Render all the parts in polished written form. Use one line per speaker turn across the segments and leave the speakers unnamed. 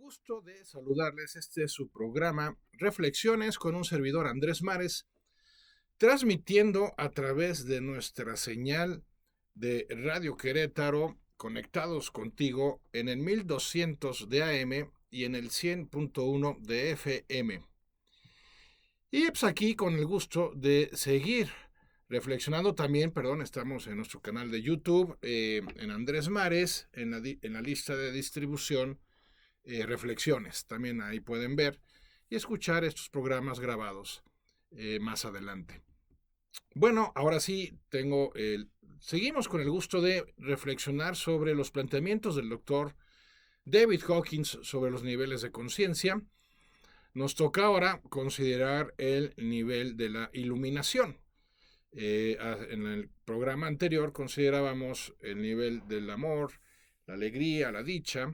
Gusto de saludarles. Este es su programa Reflexiones con un servidor Andrés Mares, transmitiendo a través de nuestra señal de Radio Querétaro, conectados contigo en el 1200 de AM y en el 100.1 de FM. Y pues aquí con el gusto de seguir reflexionando también, estamos en nuestro canal de YouTube, en Andrés Mares, en la lista de distribución reflexiones. También ahí pueden ver y escuchar estos programas grabados más adelante. Bueno, ahora sí seguimos con el gusto de reflexionar sobre los planteamientos del doctor David Hawkins sobre los niveles de conciencia. Nos toca ahora considerar el nivel de la iluminación. En el programa anterior considerábamos el nivel del amor, la alegría, la dicha.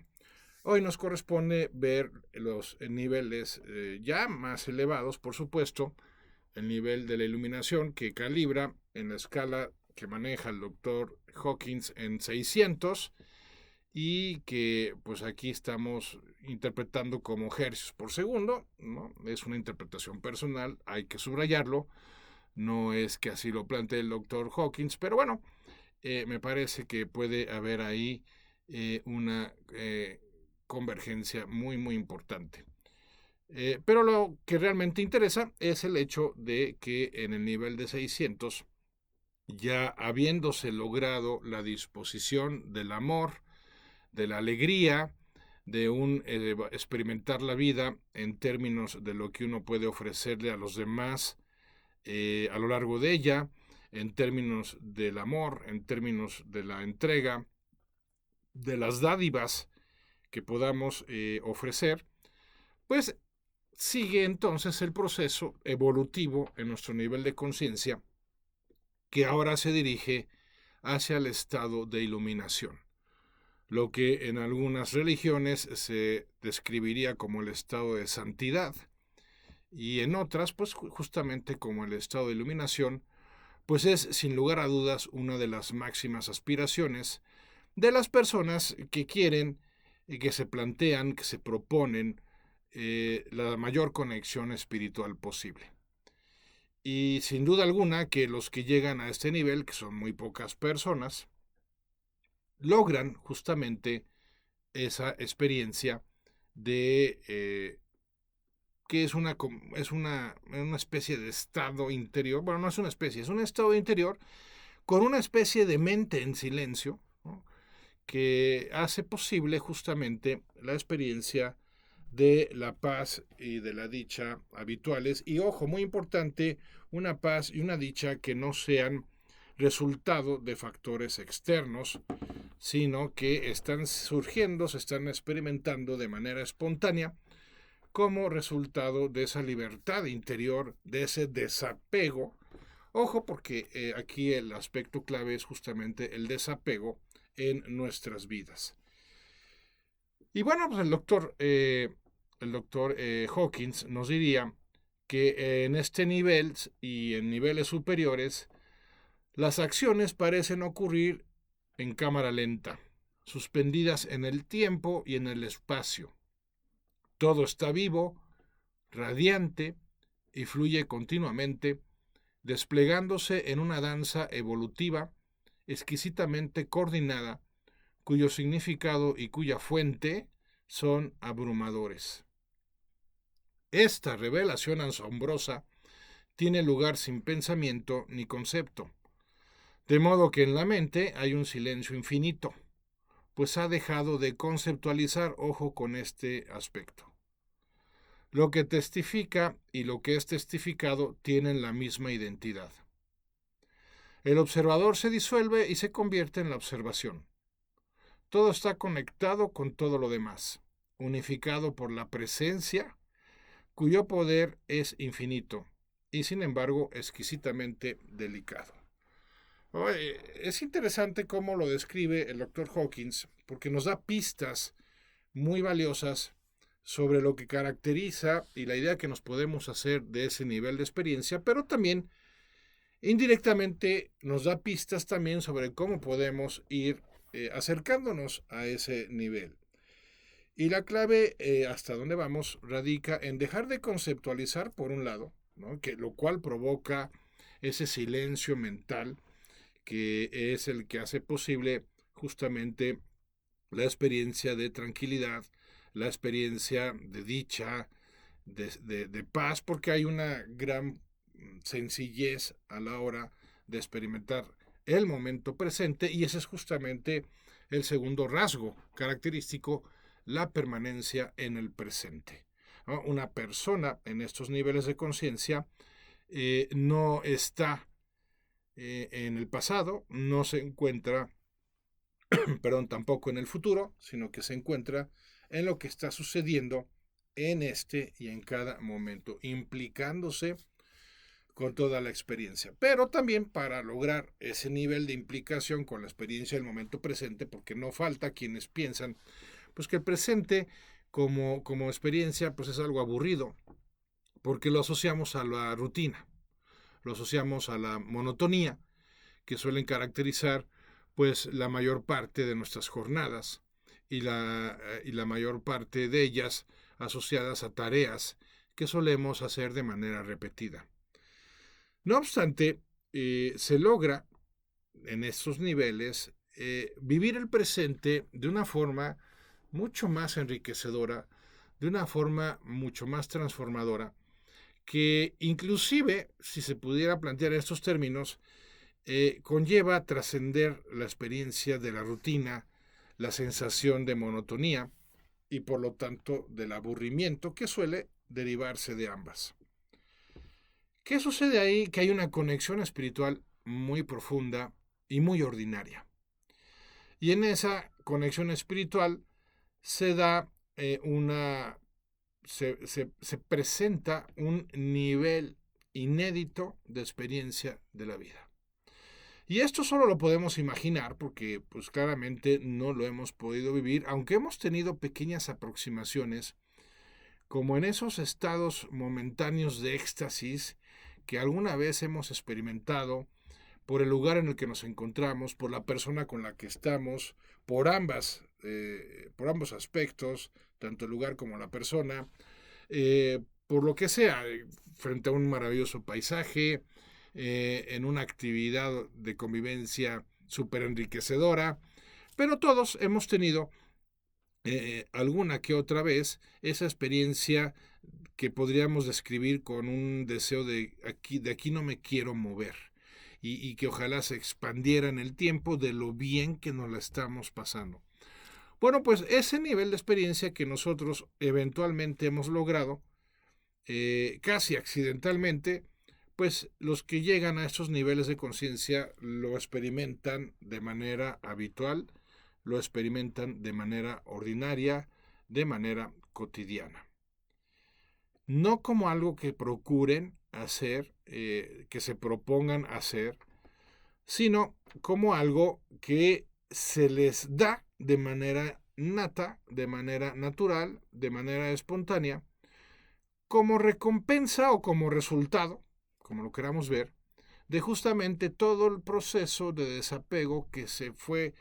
Hoy nos corresponde ver los niveles ya más elevados, por supuesto, el nivel de la iluminación que calibra en la escala que maneja el doctor Hawkins en 600 y que pues aquí estamos interpretando como hercios por segundo, ¿no? Es una interpretación personal, hay que subrayarlo, no es que así lo plantee el doctor Hawkins, pero bueno, me parece que puede haber ahí una convergencia muy, muy importante. Pero lo que realmente interesa es el hecho de que en el nivel de 600, ya habiéndose logrado la disposición del amor, de la alegría, de experimentar la vida en términos de lo que uno puede ofrecerle a los demás a lo largo de ella, en términos del amor, en términos de la entrega, de las dádivas que podamos ofrecer, pues sigue entonces el proceso evolutivo en nuestro nivel de conciencia que ahora se dirige hacia el estado de iluminación, lo que en algunas religiones se describiría como el estado de santidad y en otras pues justamente como el estado de iluminación, pues es sin lugar a dudas una de las máximas aspiraciones de las personas que quieren, que se plantean, que se proponen la mayor conexión espiritual posible. Y sin duda alguna que los que llegan a este nivel, que son muy pocas personas, logran justamente esa experiencia de que es una especie de estado interior. Bueno, no es una especie, es un estado interior con una especie de mente en silencio, ¿no?, que hace posible justamente la experiencia de la paz y de la dicha habituales. Y ojo, muy importante, una paz y una dicha que no sean resultado de factores externos, sino que están surgiendo, se están experimentando de manera espontánea como resultado de esa libertad interior, de ese desapego. Ojo, porque aquí el aspecto clave es justamente el desapego en nuestras vidas. Y bueno, pues el doctor Hawkins nos diría que en este nivel y en niveles superiores, las acciones parecen ocurrir en cámara lenta, suspendidas en el tiempo y en el espacio. Todo está vivo, radiante y fluye continuamente, desplegándose en una danza evolutiva exquisitamente coordinada, cuyo significado y cuya fuente son abrumadores. Esta revelación asombrosa tiene lugar sin pensamiento ni concepto, de modo que en la mente hay un silencio infinito, pues ha dejado de conceptualizar. Ojo con este aspecto. Lo que testifica y lo que es testificado tienen la misma identidad. El observador se disuelve y se convierte en la observación. Todo está conectado con todo lo demás, unificado por la presencia, cuyo poder es infinito y sin embargo exquisitamente delicado. Es interesante cómo lo describe el doctor Hawkins, porque nos da pistas muy valiosas sobre lo que caracteriza y la idea que nos podemos hacer de ese nivel de experiencia, pero también indirectamente nos da pistas también sobre cómo podemos ir acercándonos a ese nivel. Y la clave, hasta dónde vamos, radica en dejar de conceptualizar por un lado, ¿no? Lo cual provoca ese silencio mental que es el que hace posible justamente la experiencia de tranquilidad, la experiencia de dicha, de paz, porque hay una gran sencillez a la hora de experimentar el momento presente, y ese es justamente el segundo rasgo característico, la permanencia en el presente, ¿no? Una persona en estos niveles de conciencia no está en el pasado, no se encuentra, perdón, tampoco en el futuro, sino que se encuentra en lo que está sucediendo en este y en cada momento, implicándose con toda la experiencia. Pero también para lograr ese nivel de implicación con la experiencia del momento presente, porque no falta quienes piensan pues que el presente como experiencia pues es algo aburrido, porque lo asociamos a la rutina, lo asociamos a la monotonía que suelen caracterizar pues la mayor parte de nuestras jornadas y la mayor parte de ellas asociadas a tareas que solemos hacer de manera repetida. No obstante, se logra en estos niveles vivir el presente de una forma mucho más enriquecedora, de una forma mucho más transformadora, que inclusive, si se pudiera plantear estos términos, conlleva trascender la experiencia de la rutina, la sensación de monotonía y por lo tanto del aburrimiento que suele derivarse de ambas. ¿Qué sucede ahí? Que hay una conexión espiritual muy profunda y muy ordinaria. Y en esa conexión espiritual se da se presenta un nivel inédito de experiencia de la vida. Y esto solo lo podemos imaginar porque pues claramente no lo hemos podido vivir, aunque hemos tenido pequeñas aproximaciones, como en esos estados momentáneos de éxtasis que alguna vez hemos experimentado por el lugar en el que nos encontramos, por la persona con la que estamos, por ambos aspectos, tanto el lugar como la persona, por lo que sea, frente a un maravilloso paisaje, en una actividad de convivencia súper enriquecedora, pero todos hemos tenido alguna que otra vez esa experiencia que podríamos describir con un deseo de aquí no me quiero mover, y que ojalá se expandiera en el tiempo de lo bien que nos la estamos pasando. Bueno, pues ese nivel de experiencia que nosotros eventualmente hemos logrado, casi accidentalmente, pues los que llegan a estos niveles de conciencia lo experimentan de manera habitual, lo experimentan de manera ordinaria, de manera cotidiana. No como algo que procuren hacer, que se propongan hacer, sino como algo que se les da de manera nata, de manera natural, de manera espontánea, como recompensa o como resultado, como lo queramos ver, de justamente todo el proceso de desapego que se fue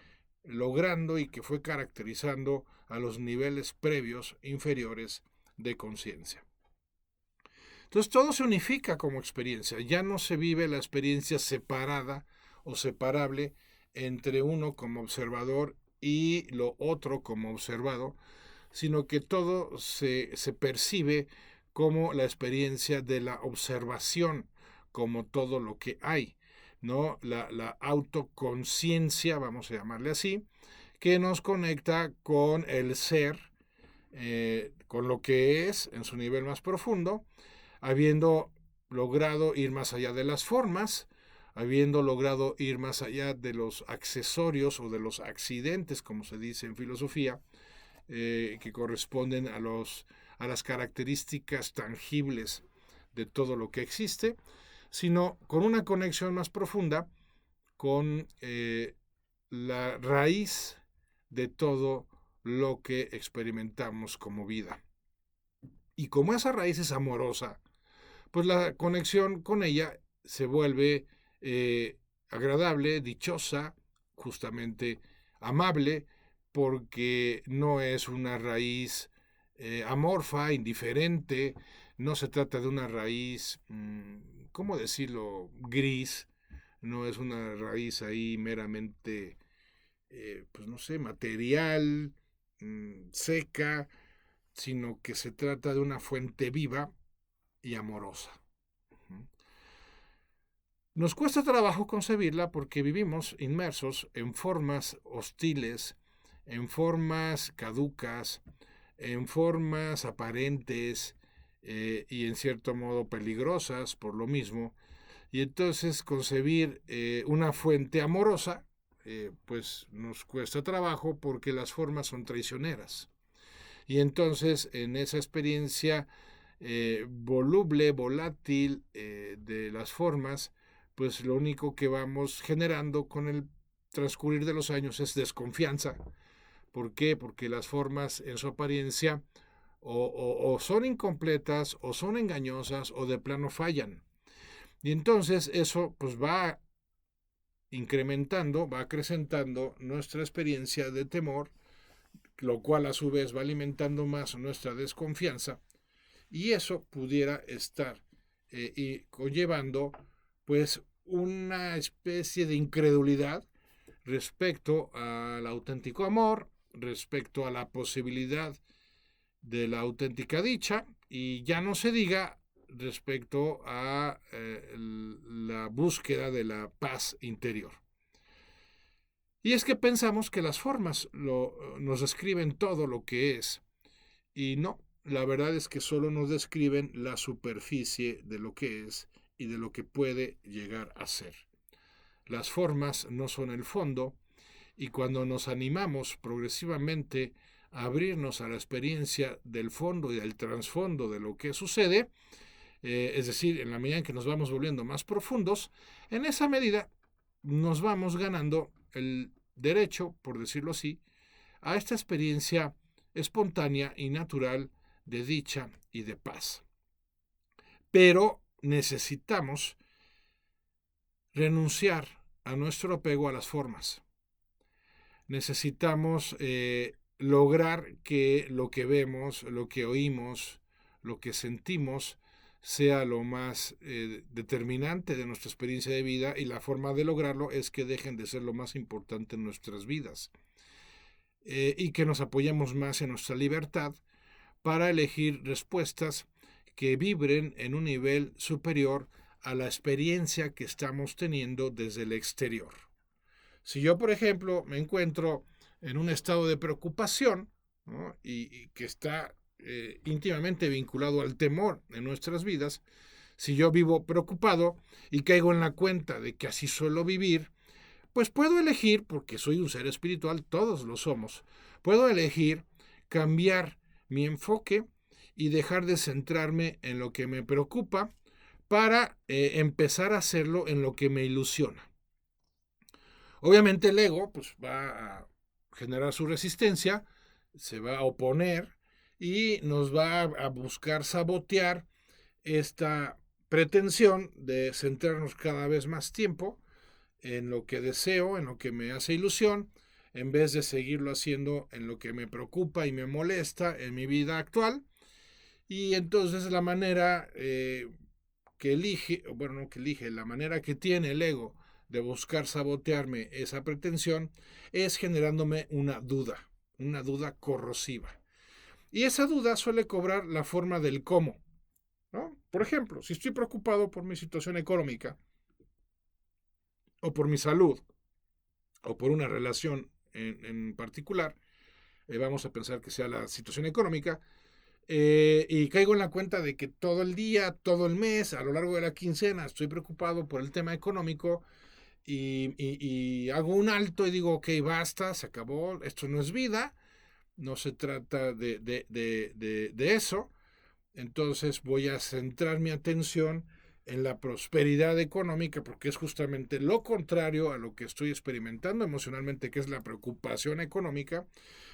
logrando y que fue caracterizando a los niveles previos inferiores de conciencia. Entonces todo se unifica como experiencia, ya no se vive la experiencia separada o separable entre uno como observador y lo otro como observado, sino que todo se percibe como la experiencia de la observación, como todo lo que hay, ¿no? La autoconciencia, vamos a llamarle así, que nos conecta con el ser, con lo que es en su nivel más profundo, habiendo logrado ir más allá de las formas, habiendo logrado ir más allá de los accesorios o de los accidentes, como se dice en filosofía, que corresponden a las características tangibles de todo lo que existe, sino con una conexión más profunda con la raíz de todo lo que experimentamos como vida. Y como esa raíz es amorosa, pues la conexión con ella se vuelve agradable, dichosa, justamente amable, porque no es una raíz amorfa, indiferente, no se trata de una raíz, ¿cómo decirlo?, gris, no es una raíz ahí meramente, pues no sé, material, seca, sino que se trata de una fuente viva y amorosa. Nos cuesta trabajo concebirla porque vivimos inmersos en formas hostiles, en formas caducas, en formas aparentes y en cierto modo peligrosas por lo mismo. Y entonces concebir una fuente amorosa, pues nos cuesta trabajo porque las formas son traicioneras. Y entonces en esa experiencia voluble, volátil de las formas, pues lo único que vamos generando con el transcurrir de los años es desconfianza. ¿Por qué? Porque las formas en su apariencia o son incompletas, o son engañosas, o de plano fallan. Y entonces eso pues va incrementando, va acrecentando nuestra experiencia de temor, lo cual a su vez va alimentando más nuestra desconfianza, y eso pudiera estar y conllevando pues una especie de incredulidad respecto al auténtico amor, respecto a la posibilidad de la auténtica dicha, y ya no se diga respecto a la búsqueda de la paz interior. Y es que pensamos que las formas nos describen todo lo que es, y no, la verdad es que solo nos describen la superficie de lo que es y de lo que puede llegar a ser. Las formas no son el fondo, y cuando nos animamos progresivamente a abrirnos a la experiencia del fondo y del trasfondo de lo que sucede, es decir, en la medida en que nos vamos volviendo más profundos, en esa medida nos vamos ganando el derecho, por decirlo así, a esta experiencia espontánea y natural de dicha y de paz. Pero necesitamos renunciar a nuestro apego a las formas. Necesitamos lograr que lo que vemos, lo que oímos, lo que sentimos sea lo más determinante de nuestra experiencia de vida, y la forma de lograrlo es que dejen de ser lo más importante en nuestras vidas y que nos apoyemos más en nuestra libertad para elegir respuestas que vibren en un nivel superior a la experiencia que estamos teniendo desde el exterior. Si yo, por ejemplo, me encuentro en un estado de preocupación, ¿no?, y que está íntimamente vinculado al temor en nuestras vidas, si yo vivo preocupado y caigo en la cuenta de que así suelo vivir, pues puedo elegir, porque soy un ser espiritual, todos lo somos, puedo elegir cambiar mi enfoque y dejar de centrarme en lo que me preocupa para empezar a hacerlo en lo que me ilusiona. Obviamente el ego pues, va a generar su resistencia, se va a oponer y nos va a buscar sabotear esta pretensión de centrarnos cada vez más tiempo en lo que deseo, en lo que me hace ilusión, en vez de seguirlo haciendo en lo que me preocupa y me molesta en mi vida actual. Y entonces la manera que elige, bueno, no que elige, la manera que tiene el ego de buscar sabotearme esa pretensión es generándome una duda corrosiva. Y esa duda suele cobrar la forma del cómo, ¿no? Por ejemplo, si estoy preocupado por mi situación económica, o por mi salud, o por una relación en particular, vamos a pensar que sea la situación económica, y caigo en la cuenta de que todo el día, todo el mes, a lo largo de la quincena, estoy preocupado por el tema económico, y hago un alto y digo, ok, basta, se acabó, esto no es vida, no se trata de eso. Entonces voy a centrar mi atención en la prosperidad económica, porque es justamente lo contrario a lo que estoy experimentando emocionalmente, que es la preocupación económica.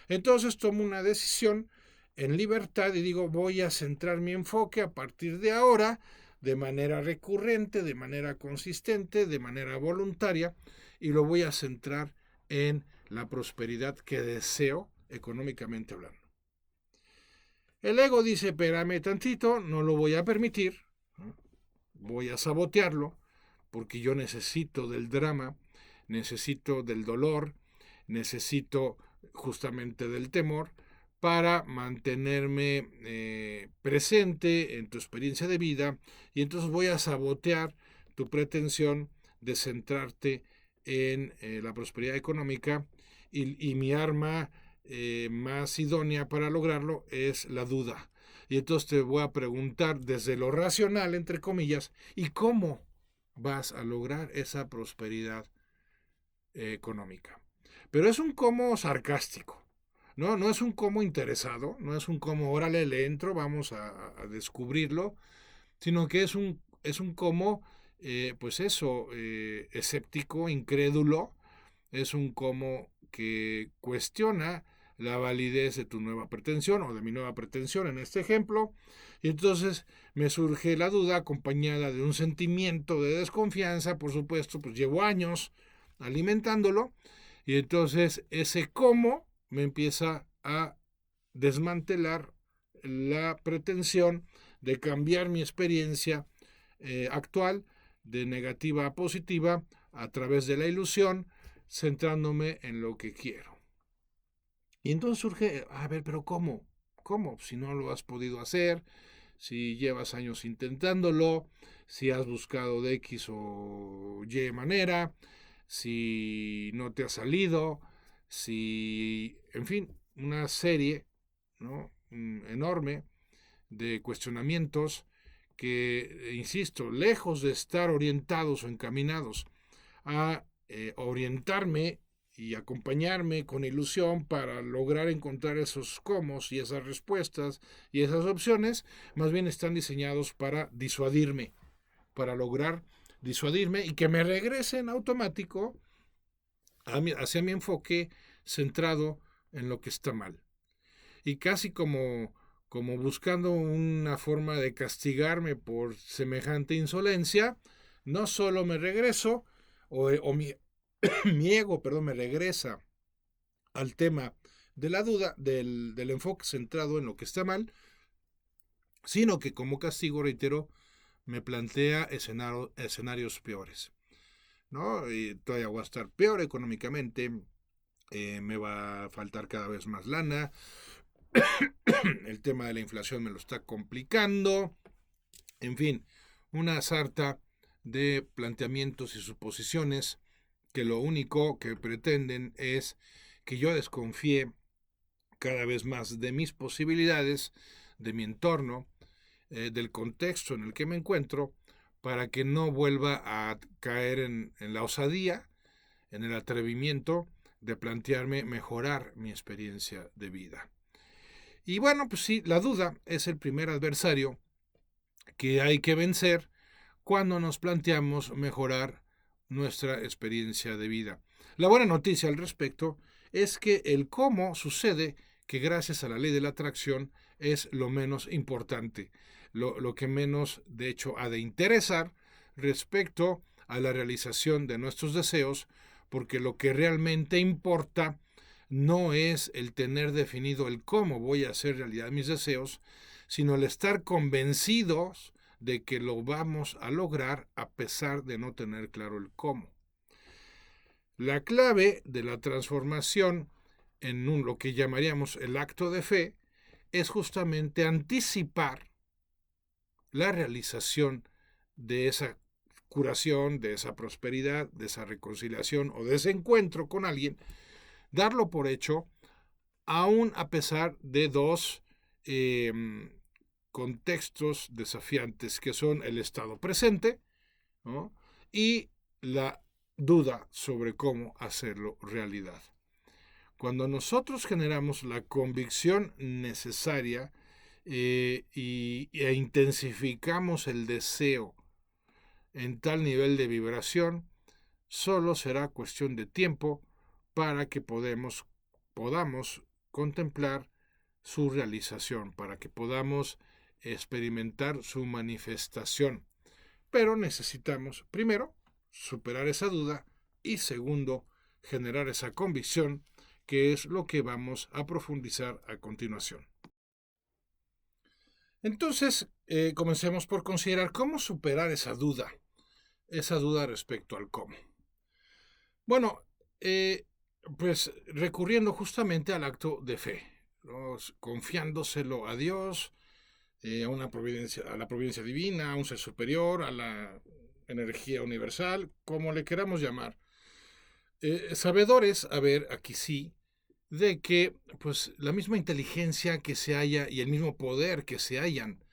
Entonces tomo una decisión en libertad y digo, voy a centrar mi enfoque a partir de ahora de manera recurrente, de manera consistente, de manera voluntaria, y lo voy a centrar en la prosperidad que deseo económicamente hablando. El ego dice, espérame tantito, no lo voy a permitir, ¿no? Voy a sabotearlo, porque yo necesito del drama, necesito del dolor, necesito justamente del temor para mantenerme presente en tu experiencia de vida, y entonces voy a sabotear tu pretensión de centrarte en la prosperidad económica, y mi arma más idónea para lograrlo es la duda. Y entonces te voy a preguntar desde lo racional, entre comillas, ¿y cómo vas a lograr esa prosperidad económica? Pero es un cómo sarcástico, ¿no? No es un cómo interesado, no es un cómo, órale, le entro, vamos a descubrirlo, sino que es un cómo, pues eso, escéptico, incrédulo, es un cómo que cuestiona la validez de tu nueva pretensión o de mi nueva pretensión en este ejemplo, y entonces me surge la duda acompañada de un sentimiento de desconfianza, por supuesto, pues llevo años alimentándolo, y entonces ese cómo me empieza a desmantelar la pretensión de cambiar mi experiencia actual de negativa a positiva a través de la ilusión, centrándome en lo que quiero. Y entonces surge, a ver, pero ¿cómo? ¿Cómo? Si no lo has podido hacer, si llevas años intentándolo, si has buscado de X o Y manera, si no te ha salido, si, en fin, una serie, ¿no? Enorme de cuestionamientos que, insisto, lejos de estar orientados o encaminados a orientarme y acompañarme con ilusión para lograr encontrar esos cómo y esas respuestas y esas opciones, más bien están diseñados para disuadirme, para lograr disuadirme y que me regrese en automático hacia mi enfoque centrado en lo que está mal. Y casi como buscando una forma de castigarme por semejante insolencia, no solo me regreso, o mi ego, perdón, me regresa al tema de la duda, del enfoque centrado en lo que está mal, sino que como castigo, reitero, me plantea escenarios peores, ¿no? Y todavía voy a estar peor económicamente, me va a faltar cada vez más lana, el tema de la inflación me lo está complicando, en fin, una sarta de planteamientos y suposiciones que lo único que pretenden es que yo desconfíe cada vez más de mis posibilidades, de mi entorno, del contexto en el que me encuentro, para que no vuelva a caer en la osadía, en el atrevimiento de plantearme mejorar mi experiencia de vida. Y bueno, pues sí, la duda es el primer adversario que hay que vencer cuando nos planteamos mejorar nuestra experiencia de vida. La buena noticia al respecto es que el cómo sucede que gracias a la ley de la atracción es lo menos importante, lo que menos de hecho ha de interesar respecto a la realización de nuestros deseos, porque lo que realmente importa no es el tener definido el cómo voy a hacer realidad mis deseos, sino el estar convencidos de que lo vamos a lograr a pesar de no tener claro el cómo. La clave de la transformación en lo que llamaríamos el acto de fe es justamente anticipar la realización de esa curación, de esa prosperidad, de esa reconciliación o de ese encuentro con alguien, darlo por hecho, aún a pesar de dos contextos desafiantes que son el estado presente, ¿no? Y la duda sobre cómo hacerlo realidad. Cuando nosotros generamos la convicción necesaria e intensificamos el deseo en tal nivel de vibración, solo será cuestión de tiempo para que podamos contemplar su realización, para que podamos experimentar su manifestación. Pero necesitamos, primero, superar esa duda y segundo, generar esa convicción, que es lo que vamos a profundizar a continuación. Entonces, comencemos por considerar cómo superar esa duda respecto al cómo. Bueno, pues recurriendo justamente al acto de fe, ¿no? Confiándoselo a Dios, a la providencia divina, a un ser superior, a la energía universal, como le queramos llamar. Sabedores, a ver, aquí sí, de que pues la misma inteligencia que se halla y el mismo poder que se hallan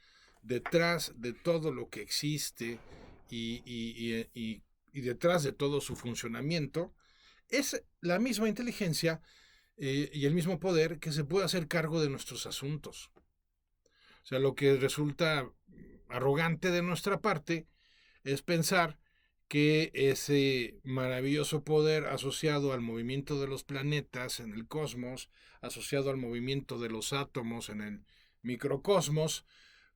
detrás de todo lo que existe y detrás de todo su funcionamiento, es la misma inteligencia y el mismo poder que se puede hacer cargo de nuestros asuntos. O sea, lo que resulta arrogante de nuestra parte es pensar que ese maravilloso poder asociado al movimiento de los planetas en el cosmos, asociado al movimiento de los átomos en el microcosmos,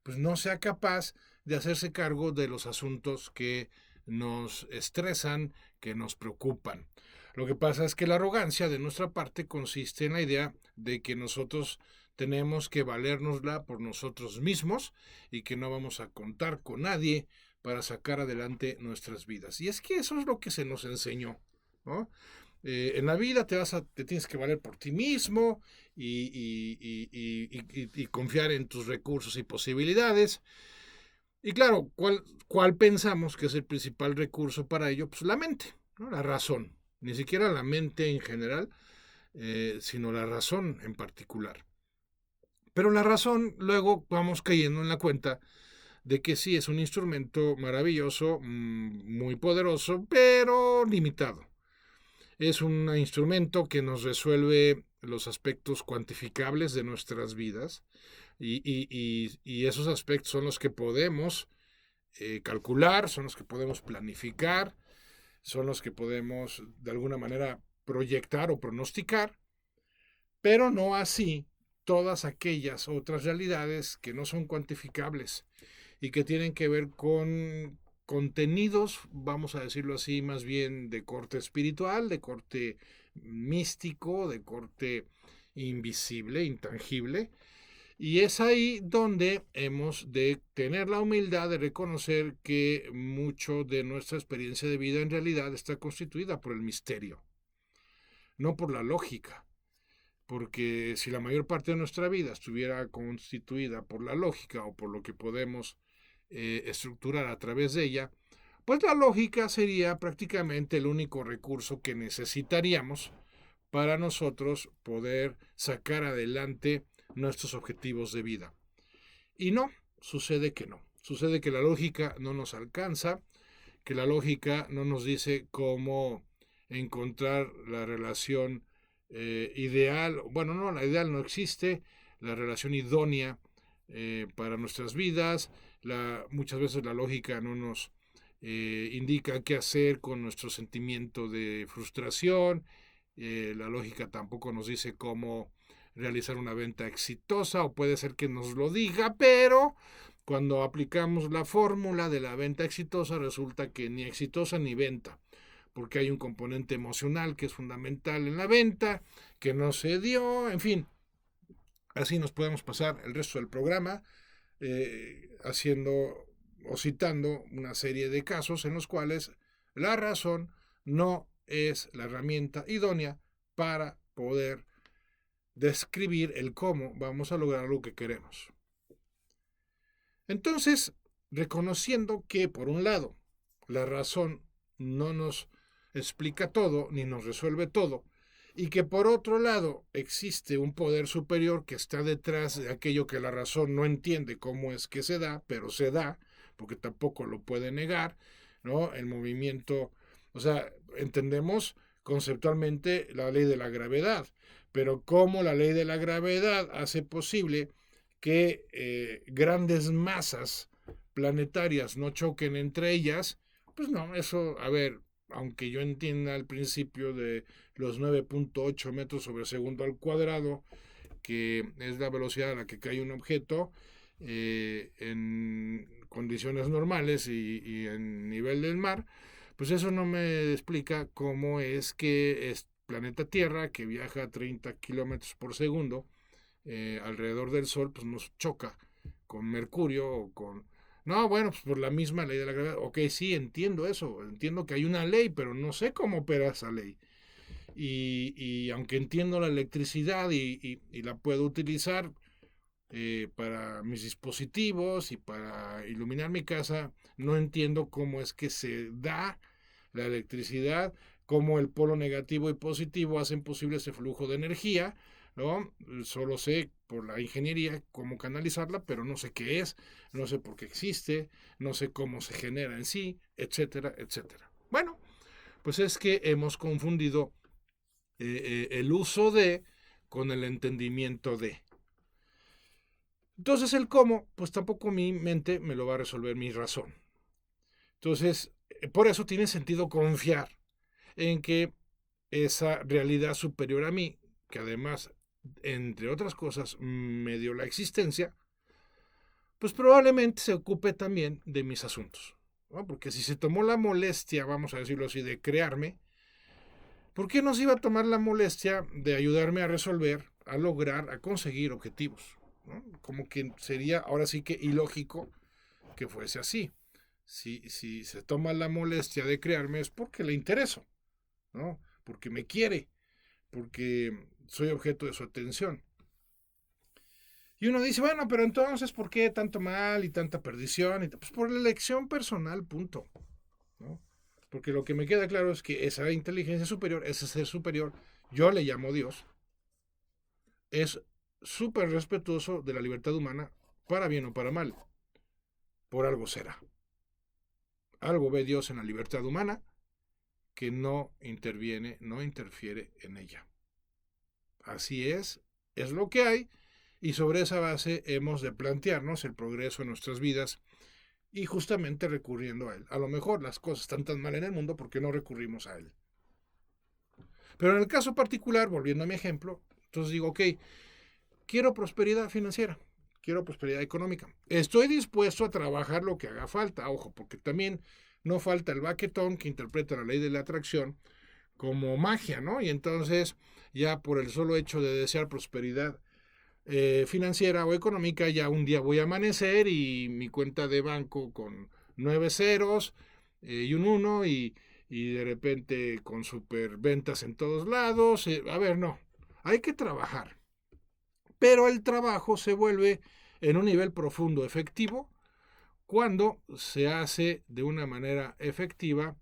pues no sea capaz de hacerse cargo de los asuntos que nos estresan, que nos preocupan. Lo que pasa es que la arrogancia de nuestra parte consiste en la idea de que nosotros tenemos que valérnosla por nosotros mismos y que no vamos a contar con nadie para sacar adelante nuestras vidas. Y es que eso es lo que se nos enseñó, ¿no? En la vida te tienes que valer por ti mismo y confiar en tus recursos y posibilidades. Y claro, ¿cuál pensamos que es el principal recurso para ello? Pues la mente, ¿no? La razón. Ni siquiera la mente en general, sino la razón en particular. Pero la razón, luego vamos cayendo en la cuenta de que sí es un instrumento maravilloso, muy poderoso, pero limitado. Es un instrumento que nos resuelve los aspectos cuantificables de nuestras vidas y esos aspectos son los que podemos calcular, son los que podemos planificar, son los que podemos de alguna manera proyectar o pronosticar, pero no así todas aquellas otras realidades que no son cuantificables y que tienen que ver con contenidos, vamos a decirlo así, más bien de corte espiritual, de corte místico, de corte invisible, intangible. Y es ahí donde hemos de tener la humildad de reconocer que mucho de nuestra experiencia de vida en realidad está constituida por el misterio, no por la lógica. Porque si la mayor parte de nuestra vida estuviera constituida por la lógica o por lo que podemos estructurar a través de ella, pues la lógica sería prácticamente el único recurso que necesitaríamos para nosotros poder sacar adelante nuestros objetivos de vida. Y no, sucede que no. Sucede que la lógica no nos alcanza, que la lógica no nos dice cómo encontrar la relación ideal. Bueno, no, la ideal no existe, la relación idónea para nuestras vidas. Muchas veces la lógica no nos indica qué hacer con nuestro sentimiento de frustración. La lógica tampoco nos dice cómo realizar una venta exitosa, o puede ser que nos lo diga, pero cuando aplicamos la fórmula de la venta exitosa resulta que ni exitosa ni venta, porque hay un componente emocional que es fundamental en la venta, que no se dio, en fin. Así nos podemos pasar el resto del programa haciendo o citando una serie de casos en los cuales la razón no es la herramienta idónea para poder describir el cómo vamos a lograr lo que queremos. Entonces, reconociendo que, por un lado, la razón no nos explica todo ni nos resuelve todo, y que por otro lado existe un poder superior que está detrás de aquello que la razón no entiende cómo es que se da, pero se da, porque tampoco lo puede negar, ¿no? El movimiento, o sea, entendemos conceptualmente la ley de la gravedad, pero cómo la ley de la gravedad hace posible que grandes masas planetarias no choquen entre ellas, pues no, eso, a ver, aunque yo entienda el principio de los 9.8 metros sobre segundo al cuadrado, que es la velocidad a la que cae un objeto en condiciones normales y en nivel del mar, Pues eso no me explica cómo es que es planeta Tierra, que viaja a 30 kilómetros por segundo alrededor del Sol, pues nos choca con Mercurio o con... No, bueno, pues por la misma ley de la gravedad. Ok, sí, entiendo eso, entiendo que hay una ley, pero no sé cómo opera esa ley. Y aunque entiendo la electricidad y la puedo utilizar para mis dispositivos y para iluminar mi casa, no entiendo cómo es que se da la electricidad, cómo el polo negativo y positivo hacen posible ese flujo de energía, ¿no? Solo sé por la ingeniería cómo canalizarla, pero no sé qué es, no sé por qué existe, no sé cómo se genera en sí, etcétera, etcétera. Bueno, pues es que hemos confundido el uso de con el entendimiento de. Entonces el cómo, pues tampoco mi mente me lo va a resolver mi razón. Entonces, por eso tiene sentido confiar en que esa realidad superior a mí, que además, entre otras cosas, me dio la existencia, pues probablemente se ocupe también de mis asuntos, ¿no? Porque si se tomó la molestia, vamos a decirlo así, de crearme, ¿por qué no se iba a tomar la molestia de ayudarme a resolver, a lograr, a conseguir objetivos? ¿No? Como que sería ahora sí que ilógico que fuese así. Si se toma la molestia de crearme es porque le intereso, ¿no? Porque me quiere, porque soy objeto de su atención. Y uno dice, bueno, pero entonces, ¿por qué tanto mal y tanta perdición? Pues por la elección personal, punto, ¿no? Porque lo que me queda claro es que esa inteligencia superior, ese ser superior, yo le llamo Dios, es súper respetuoso de la libertad humana, para bien o para mal. Por algo será. Algo ve Dios en la libertad humana que no interviene, no interfiere en ella. Así es lo que hay, y sobre esa base hemos de plantearnos el progreso en nuestras vidas y justamente recurriendo a él. A lo mejor las cosas están tan mal en el mundo porque no recurrimos a él. Pero en el caso particular, volviendo a mi ejemplo, entonces digo, ok, quiero prosperidad financiera, quiero prosperidad económica. Estoy dispuesto a trabajar lo que haga falta, ojo, porque también no falta el baquetón que interpreta la ley de la atracción como magia, ¿no? Y entonces, ya por el solo hecho de desear prosperidad financiera o económica, ya un día voy a amanecer y mi cuenta de banco con 9 ceros y un 1 y de repente con super ventas en todos lados. A ver, no, hay que trabajar. Pero el trabajo se vuelve en un nivel profundo efectivo cuando se hace de una manera efectiva,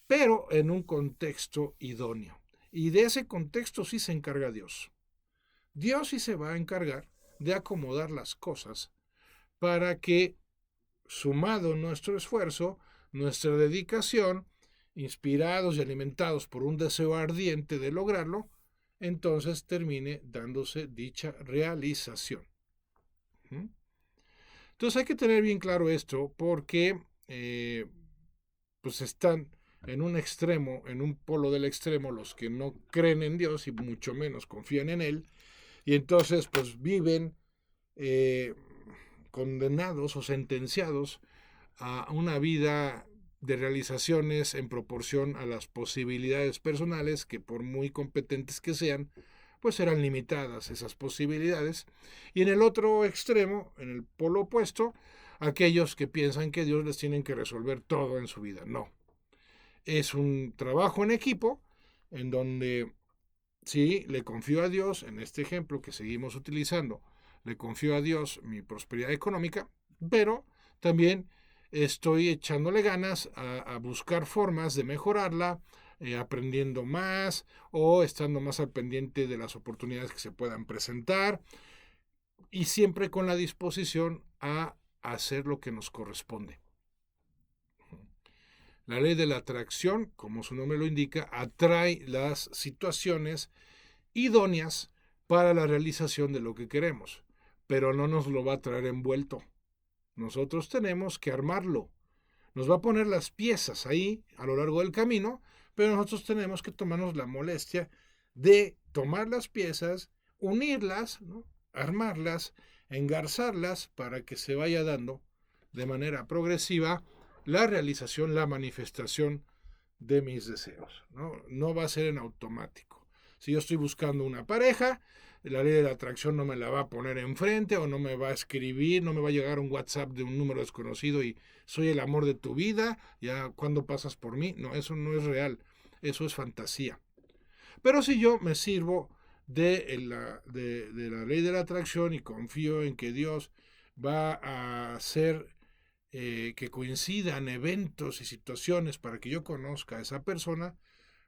pero en un contexto idóneo. Y de ese contexto sí se encarga Dios. Dios sí se va a encargar de acomodar las cosas para que, sumado nuestro esfuerzo, nuestra dedicación, inspirados y alimentados por un deseo ardiente de lograrlo, entonces termine dándose dicha realización. Entonces hay que tener bien claro esto porque pues están en un extremo, en un polo del extremo, los que no creen en Dios y mucho menos confían en Él, y entonces pues viven condenados o sentenciados a una vida de realizaciones en proporción a las posibilidades personales que por muy competentes que sean, pues serán limitadas esas posibilidades. Y en el otro extremo, en el polo opuesto, aquellos que piensan que Dios les tiene que resolver todo en su vida. No. Es un trabajo en equipo en donde sí le confío a Dios, en este ejemplo que seguimos utilizando, le confío a Dios mi prosperidad económica, pero también estoy echándole ganas a buscar formas de mejorarla, aprendiendo más o estando más al pendiente de las oportunidades que se puedan presentar y siempre con la disposición a hacer lo que nos corresponde. La ley de la atracción, como su nombre lo indica, atrae las situaciones idóneas para la realización de lo que queremos, pero no nos lo va a traer envuelto. Nosotros tenemos que armarlo. Nos va a poner las piezas ahí a lo largo del camino, pero nosotros tenemos que tomarnos la molestia de tomar las piezas, unirlas, ¿no? Armarlas, engarzarlas para que se vaya dando de manera progresiva la realización, la manifestación de mis deseos, ¿no? No va a ser en automático. Si yo estoy buscando una pareja, la ley de la atracción no me la va a poner enfrente o no me va a escribir, no me va a llegar un WhatsApp de un número desconocido y soy el amor de tu vida, ya cuando pasas por mí. No, eso no es real, eso es fantasía. Pero si yo me sirvo de la ley de la atracción y confío en que Dios va a hacer que coincidan eventos y situaciones para que yo conozca a esa persona,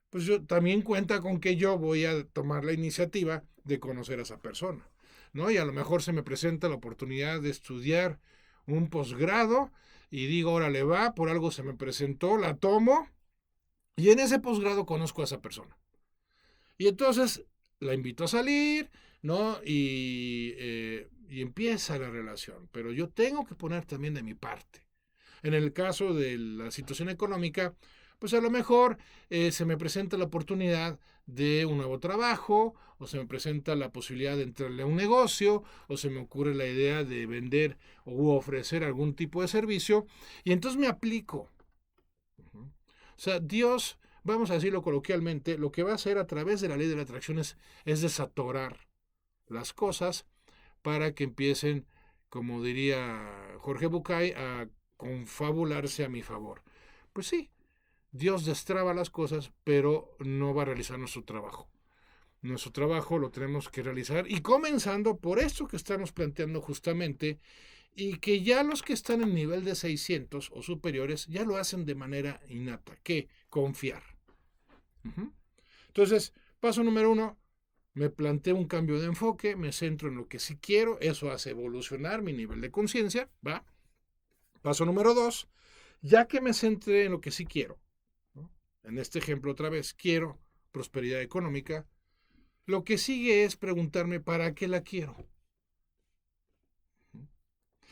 pues yo también cuenta con que yo voy a tomar la iniciativa de conocer a esa persona, ¿no? Y a lo mejor se me presenta la oportunidad de estudiar un posgrado y digo, órale va, por algo se me presentó, la tomo y en ese posgrado conozco a esa persona. Y entonces la invito a salir, ¿no? Y empieza la relación, pero yo tengo que poner también de mi parte. En el caso de la situación económica, pues a lo mejor se me presenta la oportunidad de un nuevo trabajo, o se me presenta la posibilidad de entrarle a un negocio, o se me ocurre la idea de vender o ofrecer algún tipo de servicio, y entonces me aplico. O sea, Dios, vamos a decirlo coloquialmente, lo que va a hacer a través de la ley de la atracción es desatorar las cosas para que empiecen, como diría Jorge Bucay, a confabularse a mi favor. Pues sí, Dios destraba las cosas, pero no va a realizar nuestro trabajo. Nuestro trabajo lo tenemos que realizar y comenzando por esto que estamos planteando justamente y que ya los que están en nivel de 600 o superiores ya lo hacen de manera innata, que confiar. Entonces, paso número 1, me planteo un cambio de enfoque, me centro en lo que sí quiero, eso hace evolucionar mi nivel de conciencia, ¿va? Paso número 2, ya que me centré en lo que sí quiero, ¿no? En este ejemplo otra vez, quiero prosperidad económica, lo que sigue es preguntarme para qué la quiero.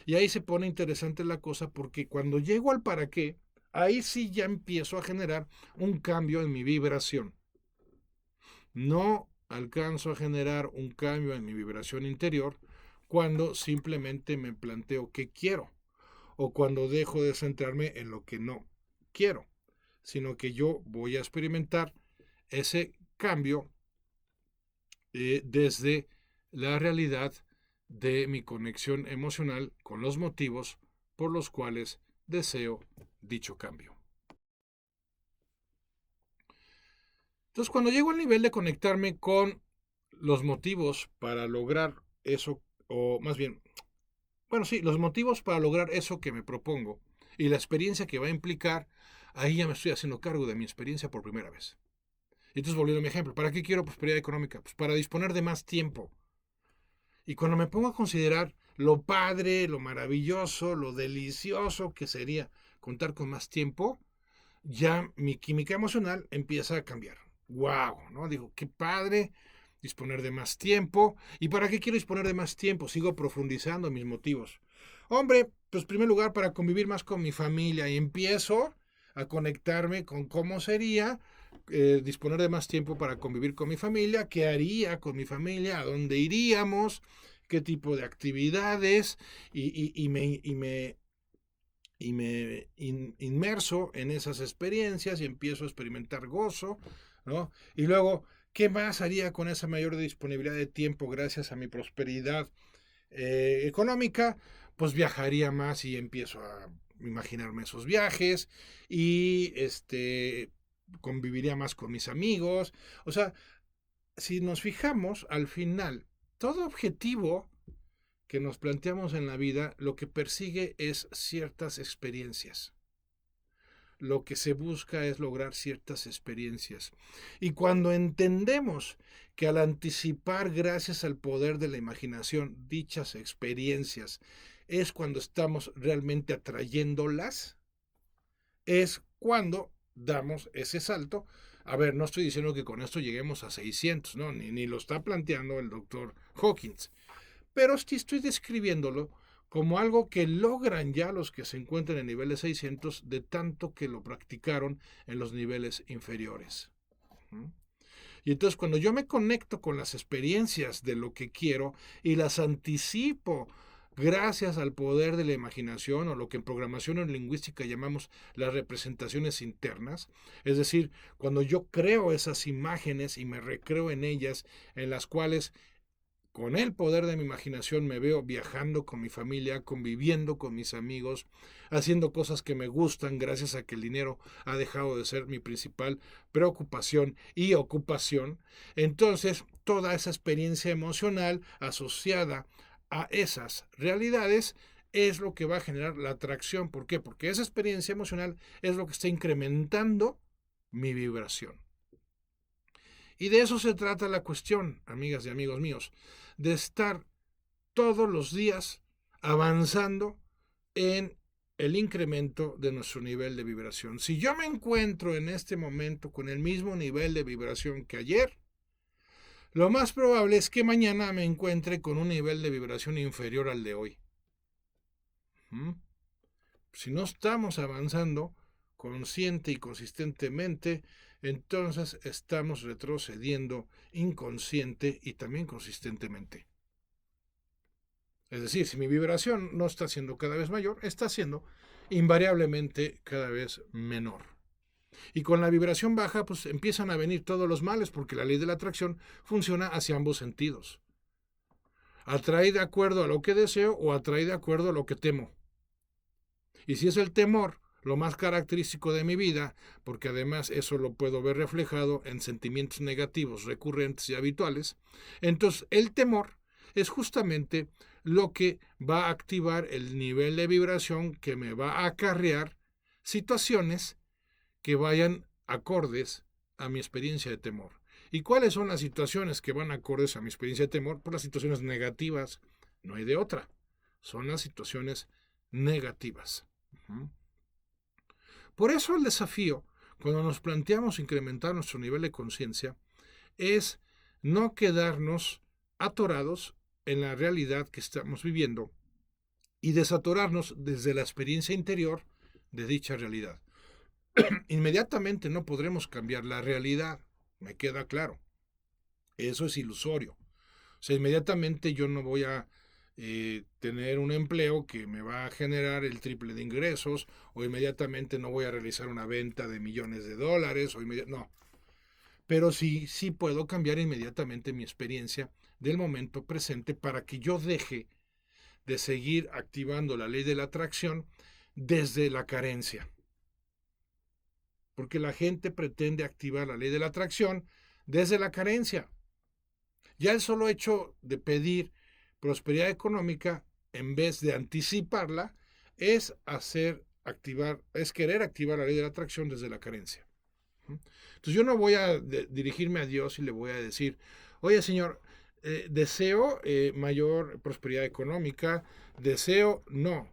Y ahí se pone interesante la cosa porque cuando llego al para qué, ahí sí ya empiezo a generar un cambio en mi vibración. No alcanzo a generar un cambio en mi vibración interior cuando simplemente me planteo qué quiero o cuando dejo de centrarme en lo que no quiero, sino que yo voy a experimentar ese cambio desde la realidad de mi conexión emocional con los motivos por los cuales deseo dicho cambio. Entonces, cuando llego al nivel de conectarme con los motivos para lograr eso, o más bien, bueno, sí, los motivos para lograr eso que me propongo y la experiencia que va a implicar, ahí ya me estoy haciendo cargo de mi experiencia por primera vez. Y entonces, volviendo a mi ejemplo, ¿para qué quiero prosperidad económica? Pues para disponer de más tiempo. Y cuando me pongo a considerar lo padre, lo maravilloso, lo delicioso que sería contar con más tiempo, ya mi química emocional empieza a cambiar. ¡Wow! ¿No? Digo, qué padre disponer de más tiempo. ¿Y para qué quiero disponer de más tiempo? Sigo profundizando en mis motivos. Hombre, pues en primer lugar para convivir más con mi familia y empiezo a conectarme con cómo sería disponer de más tiempo para convivir con mi familia, qué haría con mi familia, a dónde iríamos, qué tipo de actividades y me inmerso en esas experiencias y empiezo a experimentar gozo, ¿no? Y luego, ¿qué más haría con esa mayor disponibilidad de tiempo gracias a mi prosperidad económica? Pues viajaría más y empiezo a imaginarme esos viajes y conviviría más con mis amigos. O sea, si nos fijamos, al final, todo objetivo que nos planteamos en la vida, lo que persigue es ciertas experiencias. Lo que se busca es lograr ciertas experiencias. Y cuando entendemos que al anticipar, gracias al poder de la imaginación, dichas experiencias, es cuando estamos realmente atrayéndolas, es cuando damos ese salto. A ver, no estoy diciendo que con esto lleguemos a 600, ¿no? Ni lo está planteando el doctor Hawkins. Pero sí estoy describiéndolo como algo que logran ya los que se encuentran en niveles 600 de tanto que lo practicaron en los niveles inferiores. Y entonces cuando yo me conecto con las experiencias de lo que quiero y las anticipo gracias al poder de la imaginación, o lo que en programación o lingüística llamamos las representaciones internas, es decir, cuando yo creo esas imágenes y me recreo en ellas, en las cuales con el poder de mi imaginación me veo viajando con mi familia, conviviendo con mis amigos, haciendo cosas que me gustan gracias a que el dinero ha dejado de ser mi principal preocupación y ocupación. Entonces, toda esa experiencia emocional asociada a esas realidades es lo que va a generar la atracción. ¿Por qué? Porque esa experiencia emocional es lo que está incrementando mi vibración. Y de eso se trata la cuestión, amigas y amigos míos, de estar todos los días avanzando en el incremento de nuestro nivel de vibración. Si yo me encuentro en este momento con el mismo nivel de vibración que ayer, lo más probable es que mañana me encuentre con un nivel de vibración inferior al de hoy. Si no estamos avanzando consciente y consistentemente, entonces estamos retrocediendo inconsciente y también consistentemente. Es decir, si mi vibración no está siendo cada vez mayor, está siendo invariablemente cada vez menor. Y con la vibración baja, pues empiezan a venir todos los males, porque la ley de la atracción funciona hacia ambos sentidos. Atrae de acuerdo a lo que deseo o atrae de acuerdo a lo que temo. Y si es el temor lo más característico de mi vida, porque además eso lo puedo ver reflejado en sentimientos negativos recurrentes y habituales, entonces el temor es justamente lo que va a activar el nivel de vibración que me va a acarrear situaciones que vayan acordes a mi experiencia de temor. ¿Y cuáles son las situaciones que van acordes a mi experiencia de temor? Pues las situaciones negativas, no hay de otra, son las situaciones negativas. Por eso el desafío, cuando nos planteamos incrementar nuestro nivel de conciencia, es no quedarnos atorados en la realidad que estamos viviendo y desatorarnos desde la experiencia interior de dicha realidad. Inmediatamente no podremos cambiar la realidad, me queda claro. Eso es ilusorio. O sea, inmediatamente yo no voy a tener un empleo que me va a generar el triple de ingresos, o inmediatamente no voy a realizar una venta de millones de dólares, no. Pero sí puedo cambiar inmediatamente mi experiencia del momento presente para que yo deje de seguir activando la ley de la atracción desde la carencia. Porque la gente pretende activar la ley de la atracción desde la carencia. Ya el solo hecho de pedir prosperidad económica, en vez de anticiparla, es querer activar la ley de la atracción desde la carencia. Entonces yo no voy a dirigirme a Dios y le voy a decir, oye Señor, deseo mayor prosperidad económica,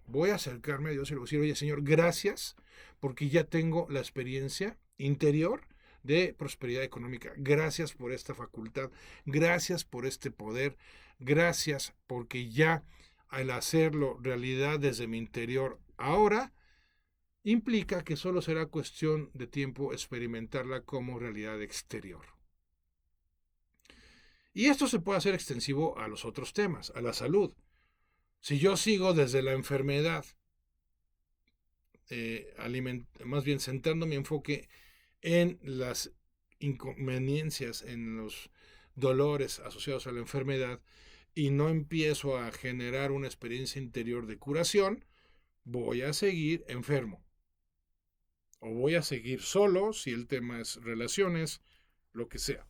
voy a acercarme a Dios y le voy a decir, oye Señor, gracias, porque ya tengo la experiencia interior de prosperidad económica. Gracias por esta facultad, gracias por este poder, gracias porque ya al hacerlo realidad desde mi interior ahora, implica que solo será cuestión de tiempo experimentarla como realidad exterior. Y esto se puede hacer extensivo a los otros temas, a la salud. Si yo sigo desde la enfermedad, más bien centrando mi enfoque en las inconveniencias, en los dolores asociados a la enfermedad, y no empiezo a generar una experiencia interior de curación, voy a seguir enfermo. O voy a seguir solo, si el tema es relaciones, lo que sea.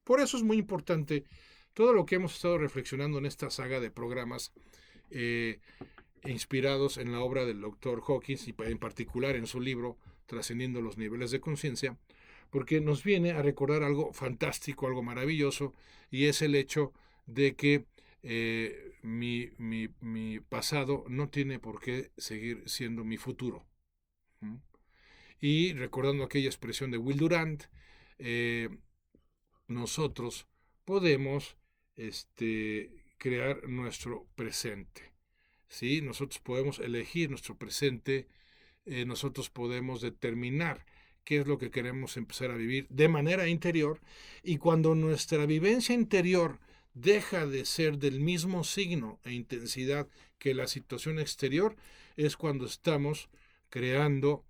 Por eso es muy importante todo lo que hemos estado reflexionando en esta saga de programas inspirados en la obra del Dr. Hawkins y en particular en su libro Trascendiendo los niveles de conciencia, porque nos viene a recordar algo fantástico, algo maravilloso, y es el hecho de que mi pasado no tiene por qué seguir siendo mi futuro. Y recordando aquella expresión de Will Durant, nosotros podemos crear nuestro presente. ¿Sí? Nosotros podemos elegir nuestro presente, nosotros podemos determinar qué es lo que queremos empezar a vivir de manera interior, y cuando nuestra vivencia interior deja de ser del mismo signo e intensidad que la situación exterior, es cuando estamos creando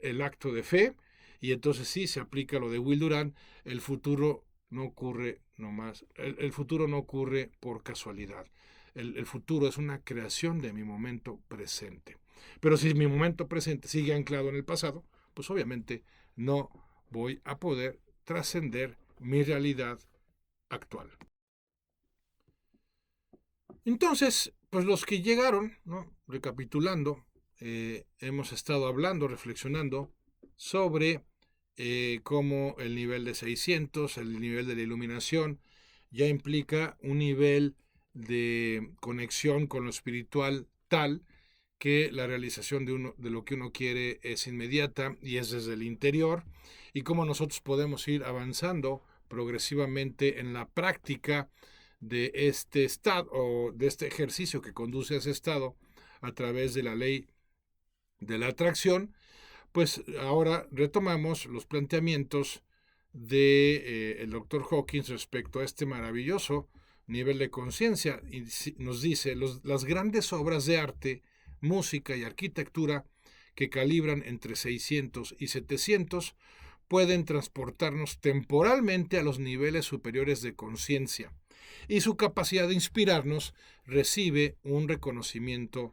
el acto de fe, y entonces sí se aplica lo de Will Durant, el futuro no ocurre nomás, el futuro no ocurre por casualidad. El futuro es una creación de mi momento presente. Pero si mi momento presente sigue anclado en el pasado, pues obviamente no voy a poder trascender mi realidad actual. Entonces, pues los que llegaron, ¿no? Recapitulando, hemos estado hablando, reflexionando sobre cómo el nivel de 600, el nivel de la iluminación, ya implica un nivel de conexión con lo espiritual tal que la realización de lo que uno quiere es inmediata y es desde el interior, y cómo nosotros podemos ir avanzando progresivamente en la práctica de este estado o de este ejercicio que conduce a ese estado a través de la ley de la atracción. Pues ahora retomamos los planteamientos de el doctor Hawkins respecto a este maravilloso nivel de conciencia, y nos dice las grandes obras de arte, música y arquitectura que calibran entre 600 y 700 pueden transportarnos temporalmente a los niveles superiores de conciencia, y su capacidad de inspirarnos recibe un reconocimiento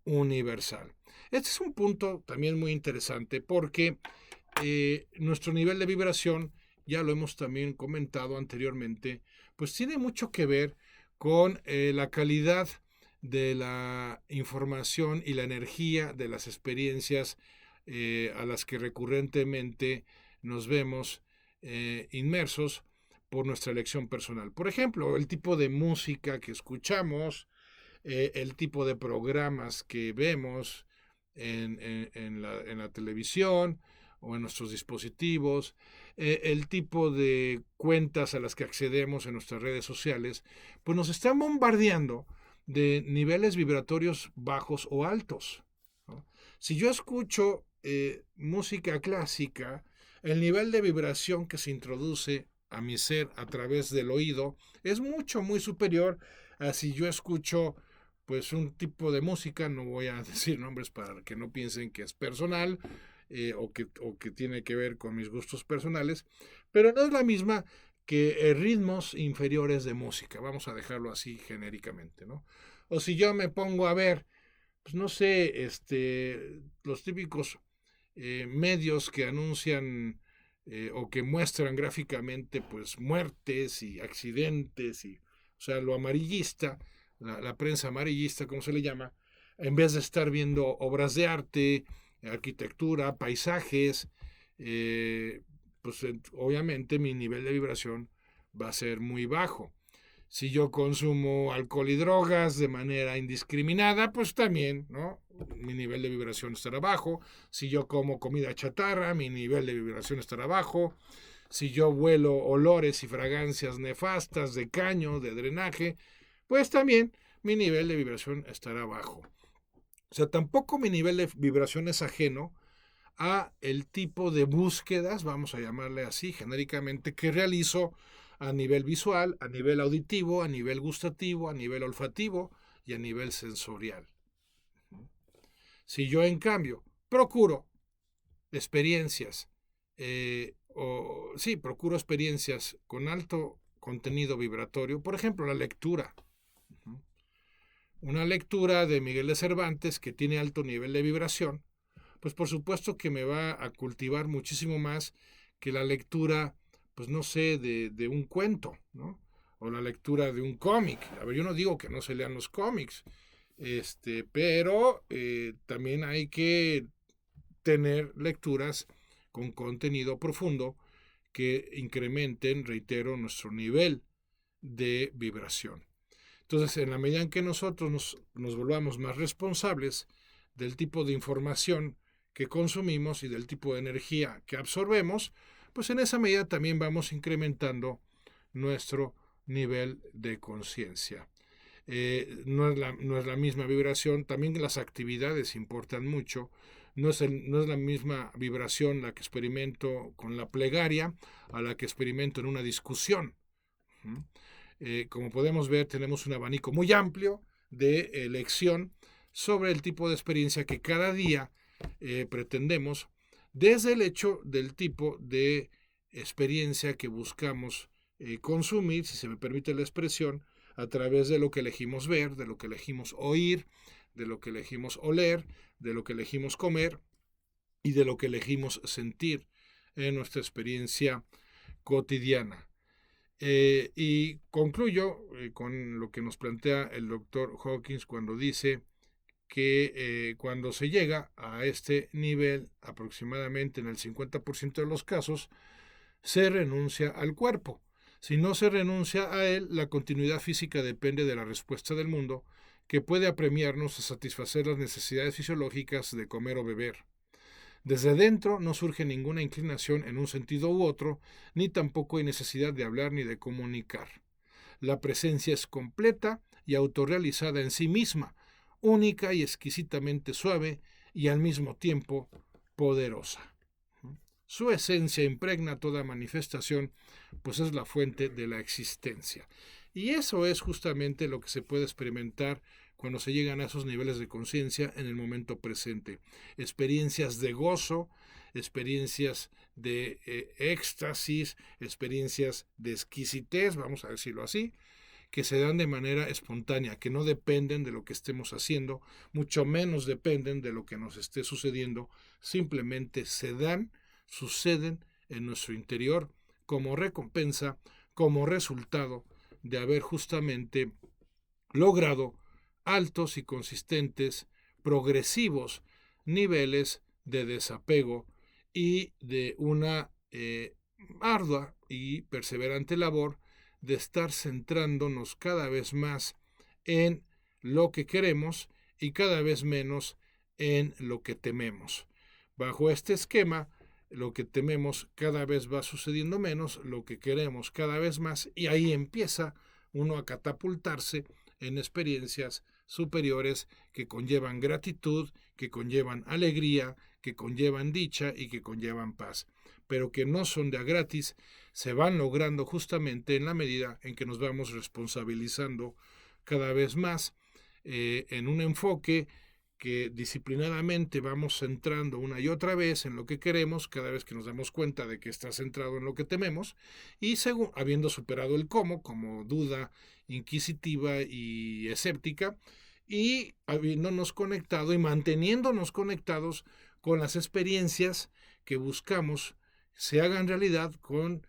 universal. Este es un punto también muy interesante porque nuestro nivel de vibración, ya lo hemos también comentado anteriormente, pues tiene mucho que ver con la calidad de la información y la energía de las experiencias a las que recurrentemente nos vemos inmersos por nuestra elección personal. Por ejemplo, el tipo de música que escuchamos, el tipo de programas que vemos en la televisión o en nuestros dispositivos, el tipo de cuentas a las que accedemos en nuestras redes sociales, pues nos están bombardeando de niveles vibratorios bajos o altos, ¿no? Si yo escucho música clásica, el nivel de vibración que se introduce a mi ser a través del oído es muy superior a si yo escucho pues un tipo de música, no voy a decir nombres para que no piensen que es personal o que tiene que ver con mis gustos personales, pero no es la misma que ritmos inferiores de música, vamos a dejarlo así genéricamente, ¿no? O si yo me pongo a ver, pues no sé, los típicos medios que anuncian o que muestran gráficamente pues muertes y accidentes, y o sea, lo amarillista, la prensa amarillista, como se le llama, en vez de estar viendo obras de arte, arquitectura, paisajes, pues obviamente mi nivel de vibración va a ser muy bajo. Si yo consumo alcohol y drogas de manera indiscriminada, pues también, ¿no? Mi nivel de vibración estará bajo. Si yo como comida chatarra, mi nivel de vibración estará bajo. Si yo huelo olores y fragancias nefastas de caño, de drenaje, pues también mi nivel de vibración estará bajo. O sea, tampoco mi nivel de vibración es ajeno a el tipo de búsquedas, vamos a llamarle así genéricamente, que realizo a nivel visual, a nivel auditivo, a nivel gustativo, a nivel olfativo y a nivel sensorial. Si yo, en cambio, procuro experiencias, procuro experiencias con alto contenido vibratorio, por ejemplo, la lectura. Una lectura de Miguel de Cervantes que tiene alto nivel de vibración, pues por supuesto que me va a cultivar muchísimo más que la lectura, pues no sé, de un cuento, ¿no? O la lectura de un cómic. A ver, yo no digo que no se lean los cómics, pero también hay que tener lecturas con contenido profundo que incrementen, reitero, nuestro nivel de vibración. Entonces, en la medida en que nosotros nos volvamos más responsables del tipo de información que consumimos y del tipo de energía que absorbemos, pues en esa medida también vamos incrementando nuestro nivel de conciencia. No es la misma vibración, también las actividades importan mucho, no es la misma vibración la que experimento con la plegaria a la que experimento en una discusión. Como podemos ver, tenemos un abanico muy amplio de elección sobre el tipo de experiencia que cada día pretendemos, desde el hecho del tipo de experiencia que buscamos consumir, si se me permite la expresión, a través de lo que elegimos ver, de lo que elegimos oír, de lo que elegimos oler, de lo que elegimos comer y de lo que elegimos sentir en nuestra experiencia cotidiana. Y concluyo con lo que nos plantea el doctor Hawkins cuando dice que cuando se llega a este nivel, aproximadamente en el 50% de los casos, se renuncia al cuerpo. Si no se renuncia a él, la continuidad física depende de la respuesta del mundo, que puede apremiarnos a satisfacer las necesidades fisiológicas de comer o beber. Desde dentro no surge ninguna inclinación en un sentido u otro, ni tampoco hay necesidad de hablar ni de comunicar. La presencia es completa y autorrealizada en sí misma, única y exquisitamente suave y al mismo tiempo poderosa. Su esencia impregna toda manifestación, pues es la fuente de la existencia. Y eso es justamente lo que se puede experimentar cuando se llegan a esos niveles de conciencia en el momento presente. Experiencias de gozo, experiencias de éxtasis, experiencias de exquisitez, vamos a decirlo así, que se dan de manera espontánea, que no dependen de lo que estemos haciendo, mucho menos dependen de lo que nos esté sucediendo, simplemente se dan, suceden en nuestro interior como recompensa, como resultado de haber justamente logrado altos y consistentes, progresivos niveles de desapego y de una ardua y perseverante labor de estar centrándonos cada vez más en lo que queremos y cada vez menos en lo que tememos. Bajo este esquema, lo que tememos cada vez va sucediendo menos, lo que queremos cada vez más, y ahí empieza uno a catapultarse en experiencias superiores que conllevan gratitud, que conllevan alegría, que conllevan dicha y que conllevan paz, pero que no son de a gratis, se van logrando justamente en la medida en que nos vamos responsabilizando cada vez más en un enfoque que disciplinadamente vamos centrando una y otra vez en lo que queremos, cada vez que nos damos cuenta de que está centrado en lo que tememos, y según habiendo superado el cómo, como duda inquisitiva y escéptica, y habiéndonos conectado y manteniéndonos conectados con las experiencias que buscamos se hagan realidad con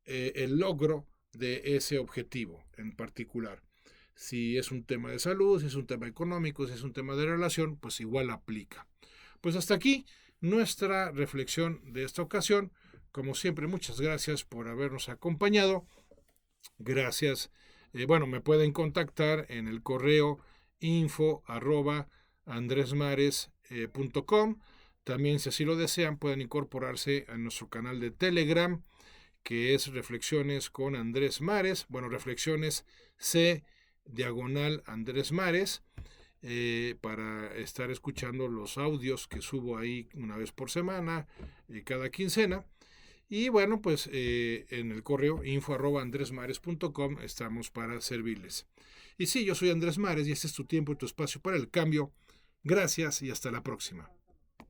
el logro de ese objetivo en particular. Si es un tema de salud, si es un tema económico, si es un tema de relación, pues igual aplica. Pues hasta aquí nuestra reflexión de esta ocasión. Como siempre, muchas gracias por habernos acompañado. Gracias. Me pueden contactar en el correo info@andresmares.com. También, si así lo desean, pueden incorporarse a nuestro canal de Telegram, que es Reflexiones con Andrés Mares. Reflexiones C/Andrés Mares, para estar escuchando los audios que subo ahí una vez por semana, cada quincena. Y en el correo info@andresmares.com estamos para servirles. Y sí, yo soy Andrés Mares y este es tu tiempo y tu espacio para el cambio. Gracias y hasta la próxima.